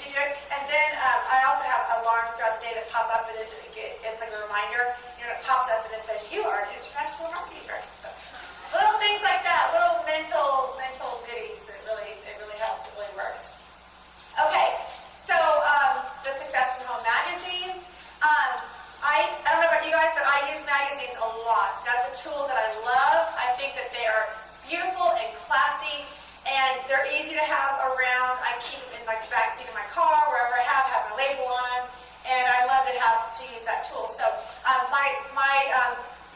you do it. And then I also have alarms throughout the day that pop up, and it's like a reminder. You know, it pops up and it says, "You are an international marketing director." So, little things like that, little mental goodies. It really helps. It really works. Okay, so the Success from Home magazines. I don't know about you guys, but I use magazines a lot. That's a tool that I love. I think that they are beautiful and classy, and they're easy to have around. I keep them in like the back seat of my car, wherever I have my label on them, and I love to use that tool. So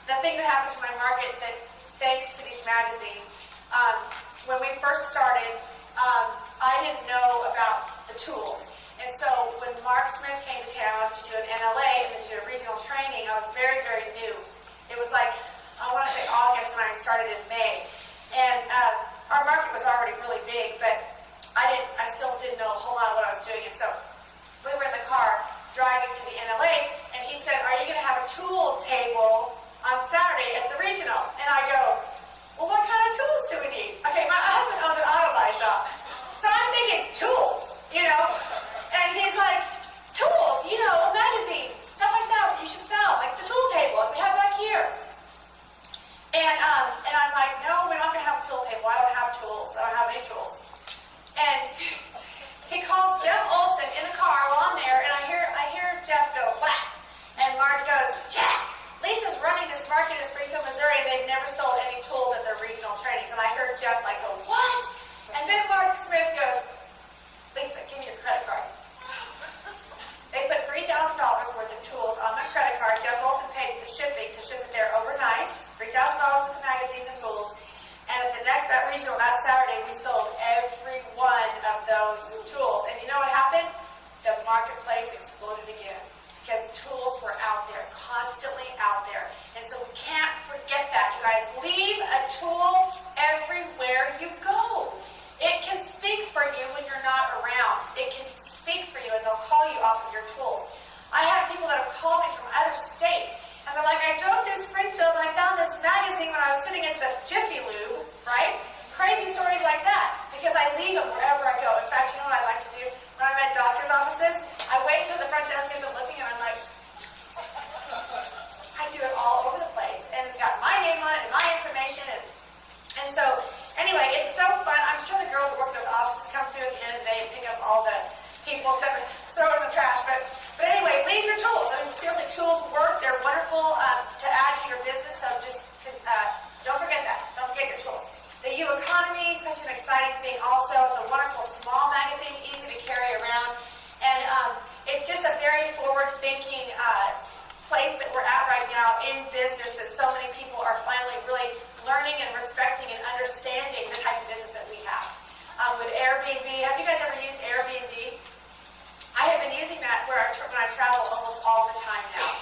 the thing that happened to my market is that thanks to these magazines, when we first started, I didn't know about the tools. And so when Mark Smith came to town to do an NLA and then do a regional training, I was very, very new. It was like, I want to say August when I started in May. And our market was already really big, but I still didn't know a whole lot of what I was doing. And so we were in the car driving to the NLA, and he said, "Are you going to have a tool table on Saturday at the regional?" And I go, "Well, what kind of tools do we need?" Okay, my husband owns an auto body shop. So I'm thinking, tools, you know? And he's like, "Tools, you know, a magazine, stuff like that you should sell, like the tool table, like we have back here." And I'm like, "No, we're not going to have a tool table. I don't have tools. I don't have any tools." And he calls Jeff Olson in the car while I'm there, and I hear Jeff go, whack. And Mark goes, "Jack, Lisa's running this market in Springfield, Missouri, and they've never sold any tools at their regional trainings." And I heard Jeff like go, "What?" And then Mark Smith goes, "Lisa, give me your credit card." They put $3,000 worth of tools on my credit card. Jeff Olson paid the shipping to ship it there overnight. $3,000 worth of magazines and tools. And at that regional, that Saturday, we sold every one of those tools. And you know what happened? The marketplace exploded again. Because tools were out there, constantly out there. And so we can't forget that, you guys. Leave a tool everywhere you go. It can speak for you when you're not around. It can speak for you, and they'll call you off of your tools. I have people that have called me from other states, and they're like, "I drove through Springfield, and I found this magazine when I was sitting at the Jiffy Lube," right? Crazy stories like that, because I leave them wherever I go. In fact, you know what I like to do? When I'm at doctor's offices, I wait till the front desk isn't looking, and I'm like, I do it all over the place. And it's got my name on it and my information, and so, anyway, it's so fun. I'm sure the girls that work at those offices come through at the end of the day and pick up all the people that throw it in the trash. But anyway, leave your tools. I mean, seriously, tools work. They're wonderful to add to your business. So just don't forget that. Don't forget your tools. The U Economy, such an exciting thing also. It's a wonderful small magazine, easy to carry around. And it's just a very forward-thinking place that we're at right now in business, that so many people are finally really learning and respecting and understanding the type of business that we have. With Airbnb, have you guys ever used Airbnb? I have been using that when I travel almost all the time now.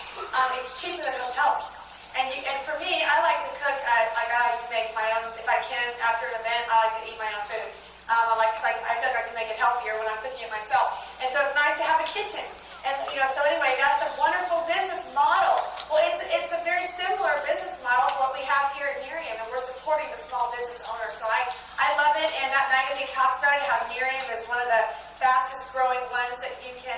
It's cheaper than hotels. And for me, I like to cook. I like to make my own. If I can, after an event, I like to eat my own food. I feel like I can make it healthier when I'm cooking it myself. And so it's nice to have a kitchen. And so anyway, that's a wonderful business model. Well, it's a very similar business model to what we have here at Nerium, and we're supporting the small business owners. So I love it, and that magazine talks about it, how Nerium is one of the fastest growing ones that you can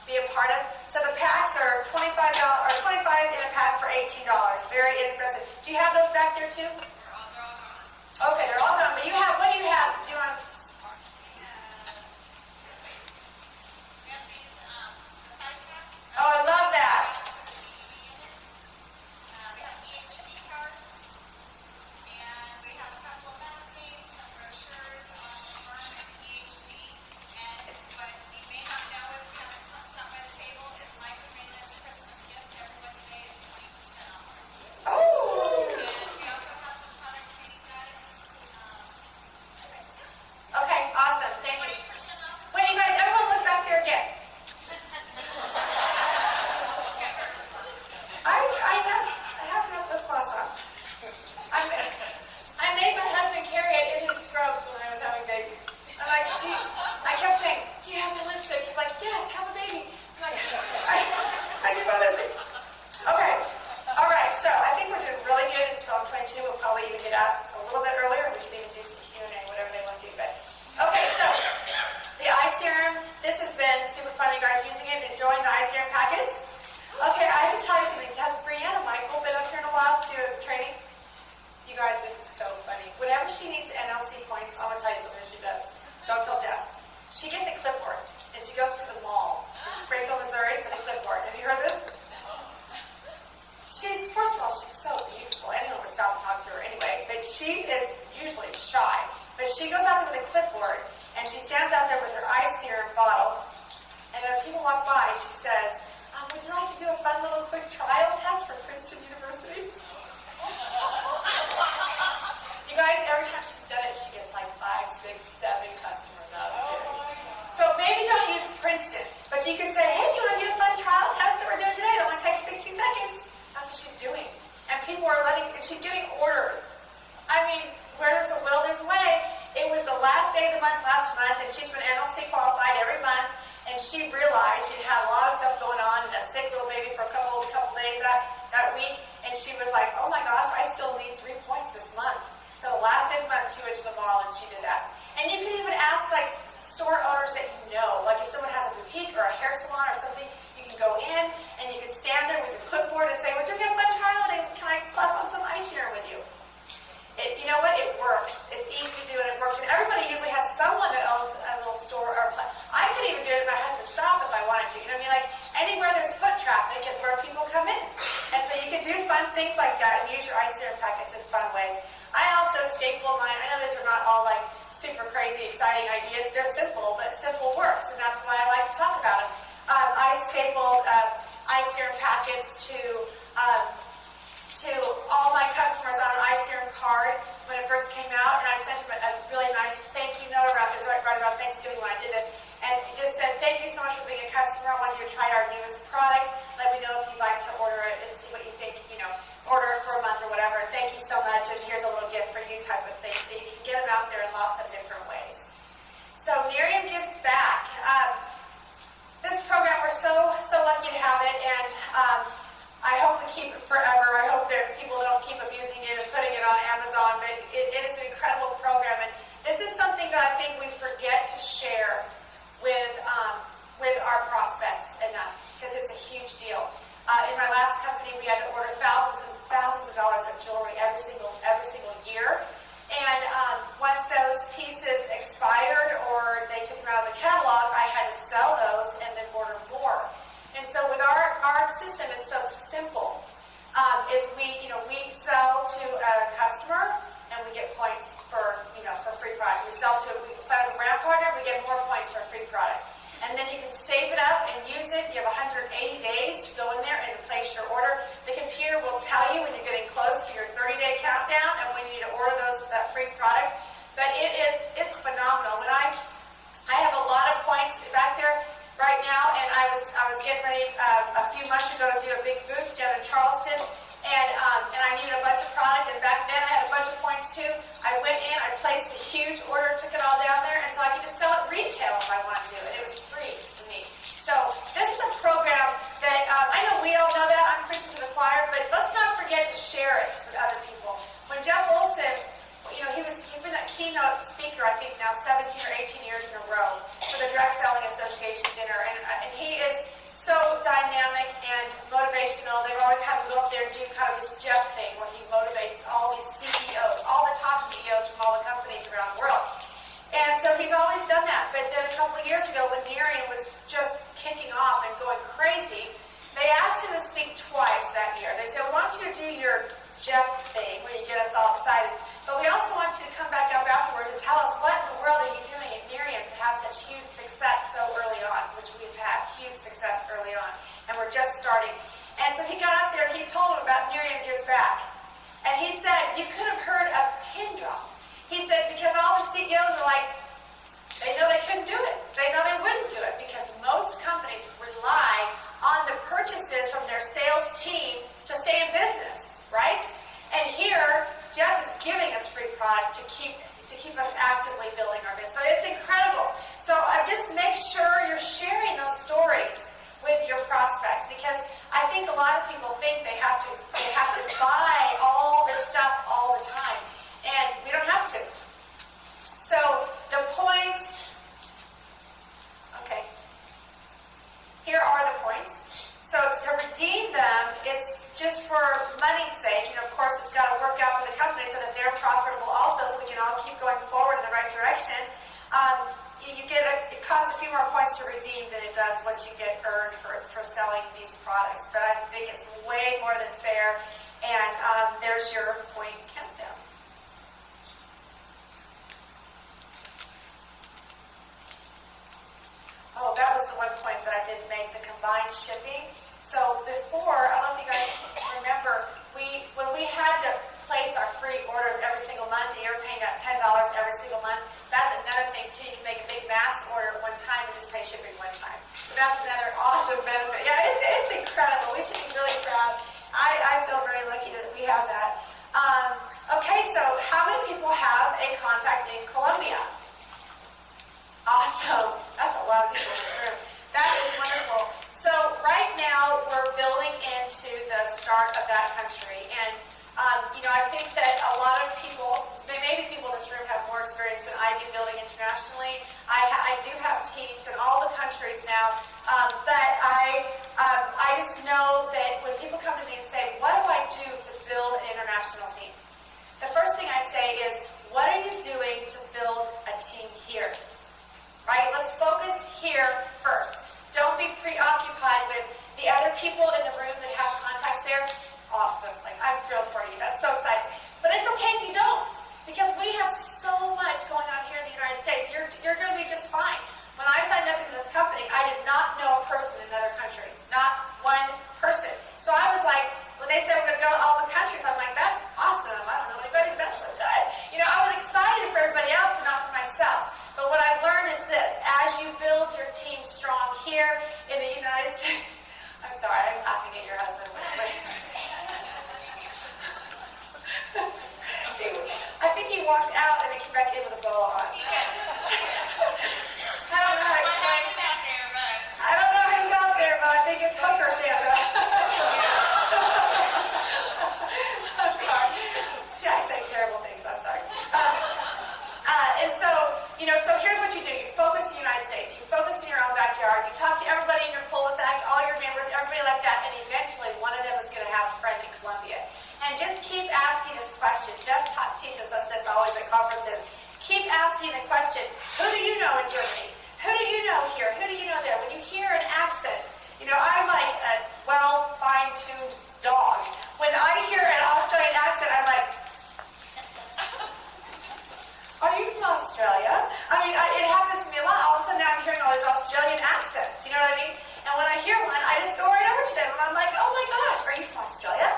be a part of. So the packs are $25 or $25 in a pack for $18. Very inexpensive. Do you have those back there too? They're all gone. Okay, they're all gone. But what do you have? Do you want? Oh, I love that. We have EHD cards, and we have a couple of magazines, some brochures on the farm and EHD. And what you may not know if you haven't stopped by the table is Michael made this Christmas gift to everyone today is 20% off. Oh! And we also have some guys, this is so funny. Whenever she needs NLC points, I'm going to tell you something she does. Don't tell Jeff. She gets a clipboard, and she goes to the mall in Springfield, Missouri for the clipboard. Have you heard this? First of all, she's so beautiful. Anyone would stop and talk to her anyway. But she is usually shy. But she goes out there with a clipboard, and she stands out there with her eye serum bottle. And as people walk by, she says, would you like to do a fun little quick trial test for Princeton University? You guys, every time she's done it, she gets like 5, 6, 7 customers out of it. So maybe don't use Princeton, but you could say, hey, you want to do a fun trial test that we're doing today? It only takes 60 seconds. That's what she's doing. And people are and she's getting orders. I mean, where there's a will, there's a way. It was the last day of the month last month, and she's been NLC qualified every month, and she realized she'd had a lot of stuff going on, and a sick little baby for a couple days that week, and she was like, oh my gosh, I still need 3 points this month. So the last day of the month, she went to the mall and she did that. And you can even ask like store owners that you know, like if someone has a boutique or a hair salon or something, you can go in and you can stand there with your clipboard and say, we're doing a fun trial and can I slap on some ice here with you? You know what? It works. It's easy to do and it works. And everybody usually has someone that owns a little store or I could even do it in my husband's shop if I wanted to. You know what I mean? Like anywhere there's foot traffic is where people come in. And so you can do fun things like that and use your ice serum packets in fun ways. I also staple mine. I know these are not all like super crazy, exciting ideas. They're simple, but simple works, and that's why I like to talk about them. I stapled ice serum packets to all my customers on an ice serum card when it first came out, and I sent them a really nice thank you note around this right around Thanksgiving when I did this, and it just said, thank you so much for being a customer. I want you to try our newest product. Let me know if you'd like to order it and see what you think, order it for a month or whatever. Thank you so much, and here's a little gift for you type of thing. So you can get them out there in lots of different ways. So Nerium gives back. This program, we're so lucky to have it, and I hope we keep it forever. I hope that people don't keep abusing it and putting it on Amazon, but it is an incredible program, and this is something that I think we forget to share with our prospects enough, because it's a huge deal. In my last company, we had to order thousands and thousands of dollars of jewelry every single year. And once those pieces expired or they took them out of the catalog, I had to sell those and then order more. And so with our system is so simple. Is we sell to a customer and we get points for free product. We sign up a brand partner, we get more points for a free product. And then you can save it up and use it. You have 180 days to go in there and place your order. The computer will tell you when you're getting close to your 30-day countdown and when you need to order that free product. But it's phenomenal. When I have a lot of points back there right now, and I was getting ready a few months ago to do a big booth down in Charleston, and I needed a bunch of product, and back then I had a bunch of points too. I went in, I placed a huge order, took it all down there, and so I could just sell it retail if I wanted to, and it was free to me. So this is a program that I know we all know that, I'm preaching to the choir, but let's not forget to share it with other people. When Jeff Olson, he's been a keynote speaker, I think now 17 or 18 years in a row for the Direct Selling Association dinner, and he is so dynamic and motivational. They've always had him go up there and do kind of this Jeff thing where he motivates all these CEOs, all the top CEOs from all the companies around the world. And so he's always done that. But then a couple of years ago when Nerium was just kicking off and going crazy, they asked him to speak twice that year. They said, we want you to do your Jeff thing where you get us all excited. But we also want you to come back up afterwards and tell us what in the world are you doing at Nerium to have such huge success so early on, which we've had huge success early on, and we're just starting. And so he got up there, he told them about Nerium Gives Back. And he said, you could have heard a pin drop. He said, because all the CEOs are like, they know they couldn't do it. They know they wouldn't do it because most companies rely on the purchases from their sales team to stay in business, right? And here, Jeff is giving us free product to keep us actively building our business. So it's incredible. So just make sure you're sharing those stories with your prospects, because I think a lot of people think they have to buy all this stuff all the time, and we don't have to. So the points. Okay. Here are the points. So to redeem them, it's just for money's sake. Of course, it's got to work out for the company so that costs a few more points to redeem than it does what you get earned for selling these products. But I think it's way more than fair. And there's your point countdown. Oh, that was the one point that I didn't make, the combined shipping. So before, I don't know if you guys remember, when we had to place our free orders every single month, and you're paying that $10 every single month, that's another thing too. You can make a big mass order at one time and just pay shipping one time. So that's another awesome benefit. Yeah, it's incredible. We should be really proud. I feel very lucky that we have that. Okay, so how many people have a contact in Colombia? Awesome. That's a lot of people in the room. That is wonderful. So right now we're building into the start of that country. And, I think that a lot of people, maybe people in this room have more experience than I do building internationally. I do have teams in all the countries now. But I just know that when people come to me and say, what do I do to build an international team? The first thing I say is, what are you doing to build a team here? Right? Let's focus here first. Don't be preoccupied with the other people in the room that have contacts there. Awesome. Like, I'm thrilled for you. That's so exciting. But it's okay if you don't, because we have so much going on here in the United States. You're going to be just fine. When I signed up into this company, I did not know a person in another country. Not one person. So I was like, when they said we're going to go to all the countries, I'm like, that's awesome. I don't know anybody, but that's so good. I was excited for everybody else, but not for myself. But what I've learned is this: as you build your team strong here in the United States, I'm sorry, I'm laughing at your husband. I think he walked out and he came back in with a bow on. I don't know how he's out there, but I think it's hooker Santa. I'm sorry. See, I say terrible things. I'm sorry. And so, so here's what you do. You focus in the United States. You focus in your own backyard. You talk to everybody in your cul-de-sac, all your members, everybody like that, and eventually one of them is going to have a friend in Colombia. And just keep asking this question. Jeff teaches us this always at conferences. Keep asking the question, who do you know in Germany? Who do you know here? Who do you know there? When you hear an accent, I'm like a well-fine-tuned dog. When I hear an Australian accent, I'm like, are you from Australia? It happens to me a lot. All of a sudden now I'm hearing all these Australian accents. You know what I mean? And when I hear one, I just go right over to them and I'm like, oh my gosh, are you from Australia?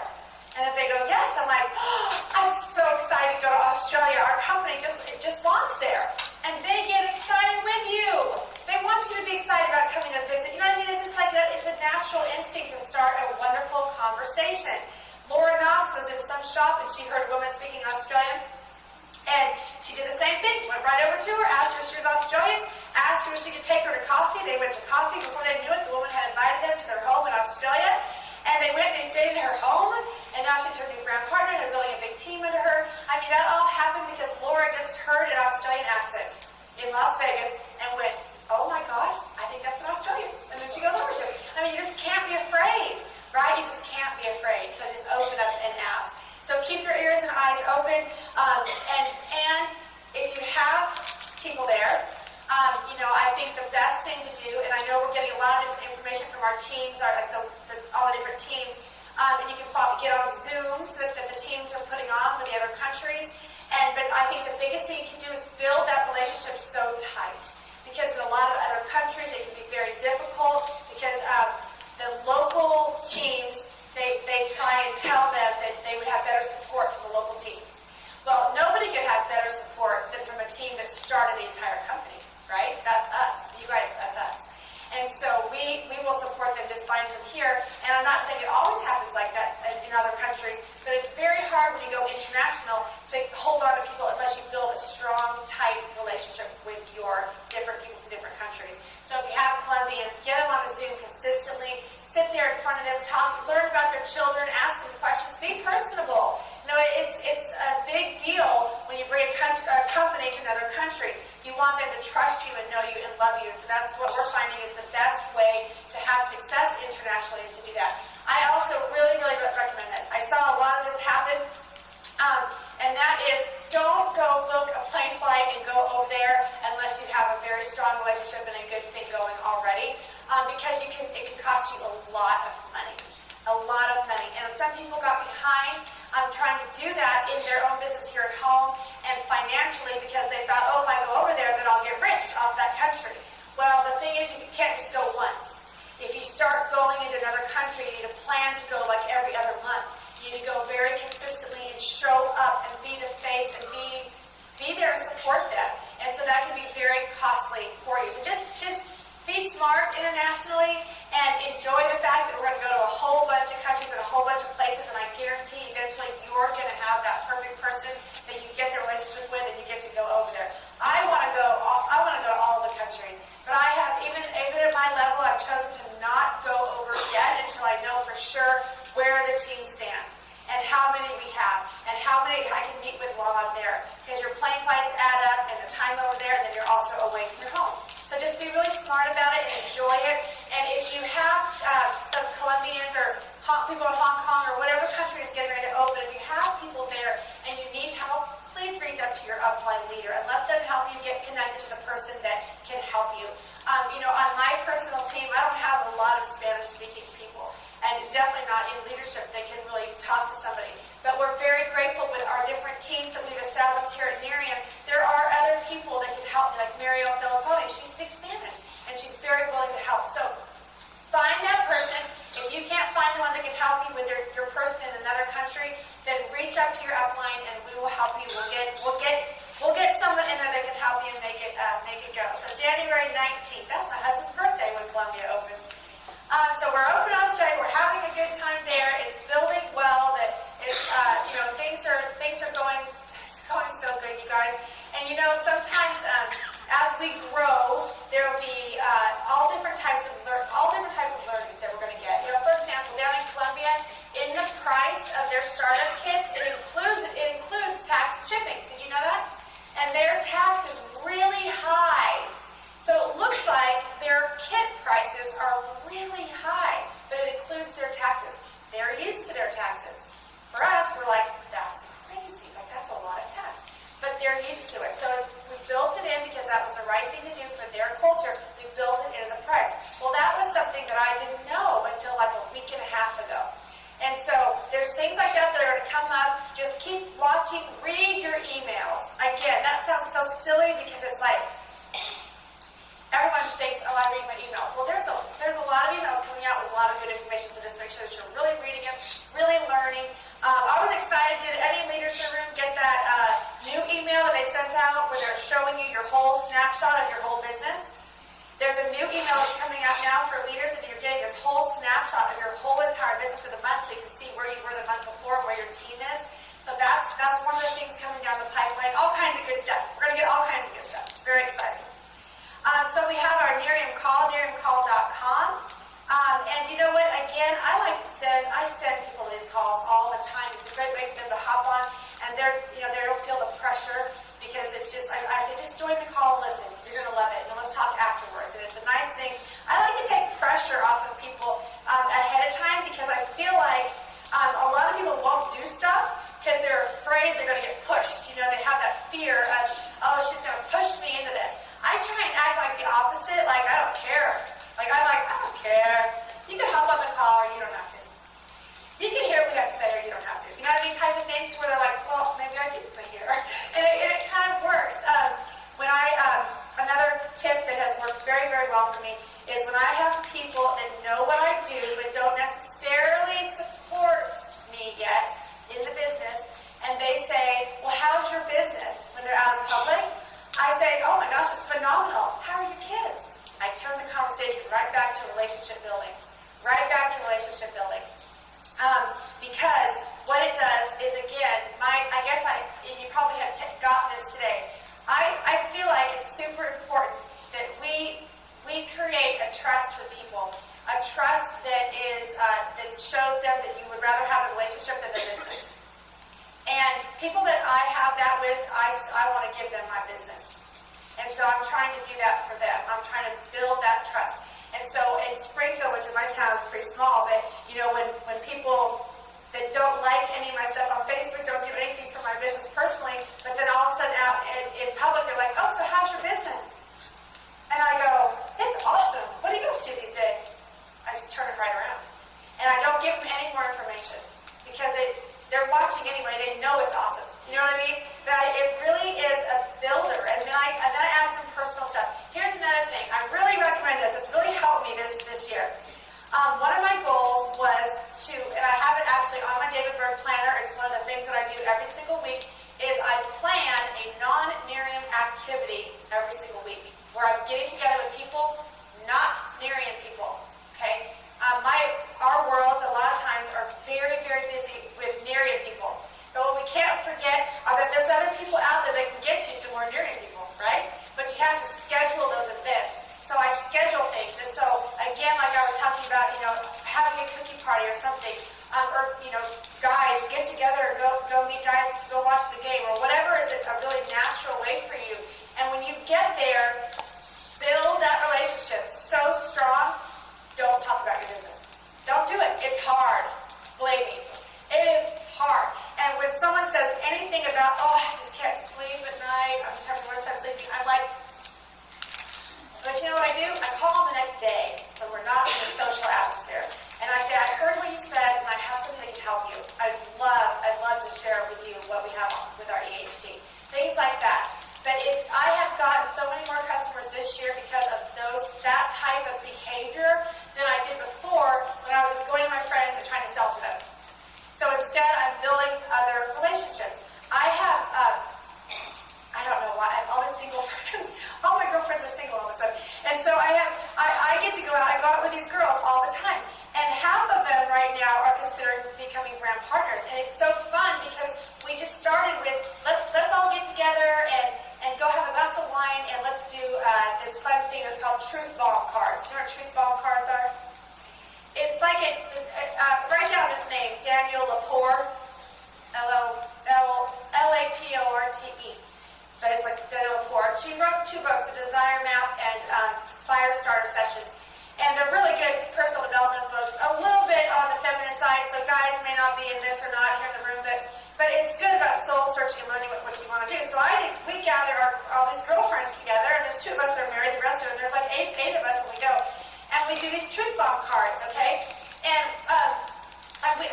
And if they go, yes, I'm like, oh, I'm so excited to go to Australia. Our company just launched there. And they get excited with you. They want you to be excited about coming to visit. You know what I mean? It's just like that. It's a natural instinct to start a wonderful conversation. Laura Knox was in some shop and she heard a woman speaking Australian. And she did the same thing. Went right over to her, asked her if she was Australian, asked her if she could take her to coffee. They went to coffee. Before they knew it, the woman had invited them to their home in Australia. And they went and they stayed in her home. And now she's her new brand partner. They're building a big team under her. That all happened because Laura just heard an Australian accent in Las Vegas and went, oh my gosh, I think that's an Australian. And then she goes over to it. You just can't be afraid, right? You just can't be afraid. So just open up and ask. So keep your ears and eyes open, and if you have people there, I think the best thing to do, and I know we're getting a lot of different information from our teams, all the different teams, and you can get on Zooms that the teams are putting on with the other countries, but I think the biggest thing you can do is build that relationship so tight, because in a lot of other countries it can be very difficult, because the local teams, they try and tell them that they would have better support from the local team. Well, nobody could have better support than from a team that started the entire company, right? That's us. You guys, that's us. And so we will support them just fine from here. And I'm not saying it always happens like that in other countries, but it's very hard when you go international to hold on to people unless you build a strong, tight relationship with your different people from different countries. So if you have Colombians, get them on a Zoom consistently. Sit there in front of them, talk, learn about their children, ask them questions, be personable. It's a big deal when you bring a company to another country. You want them to trust you and know you and love you. So that's what we're finding is the best way to have success internationally is to do that. I also really, really recommend this. I saw a lot of this happen And that is, don't go book a plane flight and go over there unless you have a very strong relationship and a good thing going already, because it can cost you a lot of money. A lot of money. And some people got behind trying to do that in their own business here at home and financially because they thought, oh, if I go over there, then I'll get rich off that country. Well, the thing is, you can't just go once. If you start going into another country, you need to plan to go like every other month. You need to go very consistently and show up and be the face and be there to support them. And so that can be very costly for you. So just be smart internationally and enjoy the fact that we're going to go to a whole bunch of countries and a whole bunch of places, and I guarantee eventually you're going to have that perfect person that you get the relationship with and you get to go over there. I want to go to all the countries, but I have, even at my level, I've chosen to not go over yet until I know for sure where the team stands and how many we have and how many I can meet with while I'm there. Because your plane flights add up and the time over there, then you're also away from your home. So just be really smart about it and enjoy it. And if you have some Colombians or people in Hong Kong or whatever country is getting ready to open, if you have people there and you need help, please reach out to your upline leader and let them help you get connected to the person that can help you. On my personal team, I don't have a lot of Spanish-speaking people, and definitely not in leadership that can really talk to somebody. But we're very grateful with our different teams that we've established here at Nerium. There are other people that can help, like Mario Filippone. She speaks Spanish, and she's very willing to help. So find that person. If you can't find the one that can help you with your person in another country, then reach out to your upline, and we will help you. We'll get someone in there that can help you and make it go. So January 19th, that's my husband's birthday when Columbia opens. So we're open on Australia. We're having a good time there. It's building well. That it's things are going so good, you guys. And sometimes as we grow, there will be all different types of learning that we're going to get. For example, down in Columbia, in the price of their startup kits, it includes tax and shipping. Did you know that? And their tax is really high. So it looks like their kit prices are really high, but it includes their taxes. They're used to their taxes. For us, we're like, that's crazy. Like, that's a lot of tax. But they're used to it. So we built it in because that was the right thing to do for their culture. We built it into the price. Well, that was something that I didn't know until like a week and a half ago. And so there's things like that are going to come up. Just keep watching. Read your emails. Again, that sounds so silly because it's like, everyone thinks, oh, I read my emails. Well, there's a lot of emails coming out with a lot of good information, so just make sure that you're really reading it, really learning. I was excited. Did any leaders in the room get that new email that they sent out where they're showing you your whole snapshot of your whole business? There's a new email that's coming out now for leaders, and you're getting this whole snapshot of your whole entire business for the month, so you can see where you were the month before and where your team is. So that's one of the things coming down the pipeline. All kinds of good stuff. We're going to get all kinds of good stuff. It's very exciting. So we have our Nerium call, neriumcall.com. And you know what? Again, I send people these calls all the time. It's a great way for them to hop on, and they don't feel the pressure because it's just, I say, just join the call and listen. You're going to love it. And let's talk afterwards. And it's a nice thing. I like to take pressure off of people ahead of time because I feel like a lot of people won't do stuff because they're afraid they're going to get pushed. They have that fear of, oh, she's going to push me into this. I try and act like the opposite, like I don't care. Like I'm like, I don't care. You can hop on the call or you don't have to. You can hear what we have to say or you don't have to. You know what I mean? Type of things where they're like, well, maybe I do want to hear. And it kind of works. Another tip that has worked very, very well for me is when I have people that know what I do but don't necessarily support me yet in the business, and they say, well, how's your business when they're out in public? I say, oh my gosh, it's phenomenal. How are your kids? I turn the conversation right back to relationship building. Because what it does is, again, and you probably have gotten this today, I feel like it's super important that we create a trust with people, a trust that shows them that you would rather have a relationship than a business. And people that I have that with, I want to give them my business. And so I'm trying to do that for them. I'm trying to build that trust. And so in Springfield, which in my town is pretty small, but when people that don't like any of my stuff on Facebook, don't do anything for my business personally, but then all of a sudden out in public, they're like, oh, so how's your business? And I go, it's awesome. What are you up to these days? I just turn it right around. And I don't give them any more information because they're watching anyway. They know it's awesome. You know what I mean? But it really is a builder. And then I add some personal stuff. Here's another thing. I really recommend this. It's really helped me this year. One of my goals was to, and I have it actually on my David Berg planner. It's one of the things that I do every single week, is I plan a non-Nerium activity every single week where I'm getting together with people, not Nerium people. Okay? Our worlds a lot of times are very, very busy with Nerium people. But what we can't forget are that there's other people out there that can get you to more Nerium people, right? But you have to schedule those events. So I schedule things. And so, again, like I was talking about, having a cookie party or something, or, guys, get together and go meet guys to go watch the game, or whatever is a really natural way for you. And when you get there, build that relationship so strong. Don't talk about your business. Don't do it. It's hard. Believe me. It is hard. And when someone says anything about, oh, I just can't sleep at night, I'm just having a worse time sleeping, I'm like, but you know what I do? I call them the next day when we're not in a social atmosphere. And I say, I heard what you said, and I have something that can help you. I'd love to share with you what we have with our EHT. Things like that. But I have gotten so many more customers this year because of that type of behavior than I did before when I was just going to my friends and trying to sell to them. So instead, I'm building other relationships. I have, I don't know why, I have all these single friends. All my girlfriends are single all of a sudden. And so I get to go out. I go out with these girls all the time. And half of them right now are considering becoming brand partners. And it's so fun because we just started with, let's all get together and go have a glass of wine and let's do this fun thing that's called Truth Bomb cards. You know what Truth Bomb cards are? It's like write down this name, Daniel Lepore, L-A-P-O-R-T-E. But it's like Daniel Lepore. She wrote 2 books, The Desire Map and Fire Starter Sessions. And they're really good personal development books, a little bit on the feminine side, so guys may not be in this or not here in the room, but it's good about soul searching and learning what you want to do. So we gather all these girlfriends together, and there's 2 of us that are married, the rest of them, there's like 8 of us, and we go. And we do these truth bomb cards, okay? And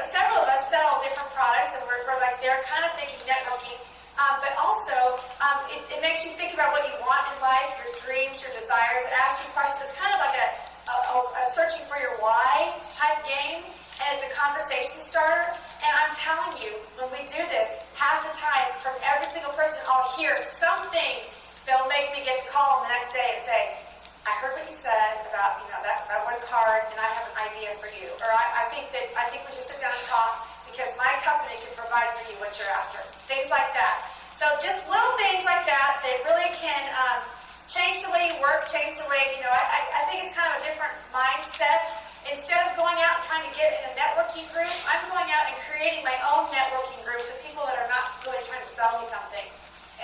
several of us sell different products, and we're like they're kind of thinking networking. But also, it makes you think about what you want in life, your dreams, your desires. It asks you questions. It's kind of like a searching for your why type game, and it's a conversation starter. And I'm telling you, when we do this, half the time, from every single person, I'll hear something that'll make me get to call them the next day and say, I heard what you said about that one card, and I have an idea for you. Or I think we should sit down and talk because my company can provide for you what you're after. Things like that. So just little things like that really can change the way you work, change the way, I think it's kind of a different mindset. Instead of going out and trying to get in a networking group, I'm going out and creating my own networking groups of people that are not really trying to sell me something,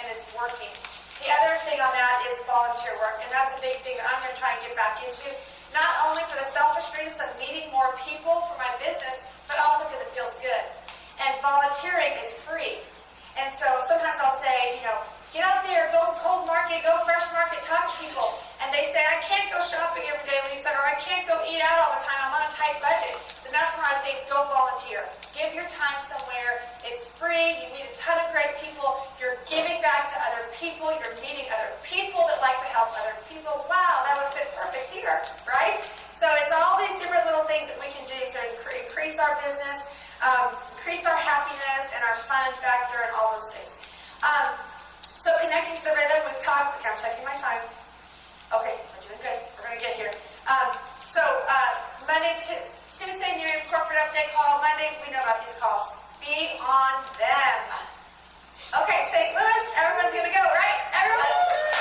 and it's working. The other thing on that is volunteer work, and that's a big thing that I'm going to try and get back into, not only for the selfish reasons of meeting more people for my business, but also because it feels good. And volunteering is free. And so sometimes I'll say, get out there, go cold market, go fresh market, talk to people. And they say, I can't go shopping every day, Lisa, or I can't go eat out all the time, I'm on a tight budget. And that's where I think, go volunteer. Give your time somewhere. It's free. You meet a ton of great people. You're giving back to other people. You're meeting other people that like to help other people. Wow, that would fit perfect here, right? So it's all these different little things that we can do to increase our business, increase our happiness and our fun factor and all those things. So connecting to the rhythm, we've talked. Okay, I'm checking my time. Okay, we're doing good. We're going to get here. Tuesday, Nerium corporate update call. Monday, we know about these calls. Be on them. Okay, St. Louis, everyone's going to go, right? Everyone?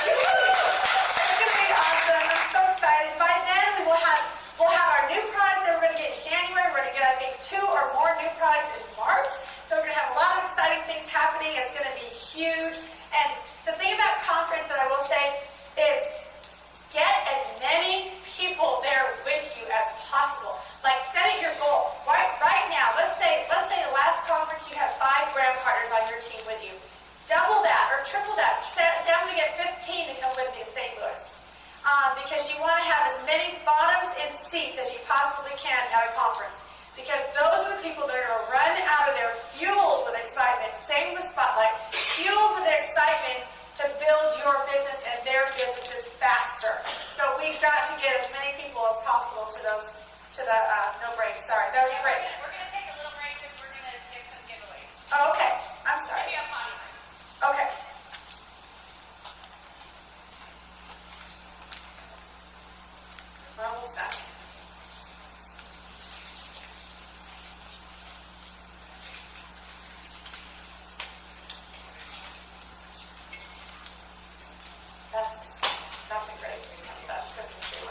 It's going to be awesome. I'm so excited. By then, we'll have our new product that we're going to get in January. We're going to get, I think, 2 or more new products in March. So we're going to have a lot of exciting things happening. It's going to be huge. And the thing about conference that I will say is get as many people there with you as possible. Like, set it your goal. Right now, let's say the to get as many people as possible to the no break. Sorry, that was Yeah, great. we're gonna take a little break because we're gonna get some giveaways. Oh, okay. I'm sorry. Maybe a potty break. Okay.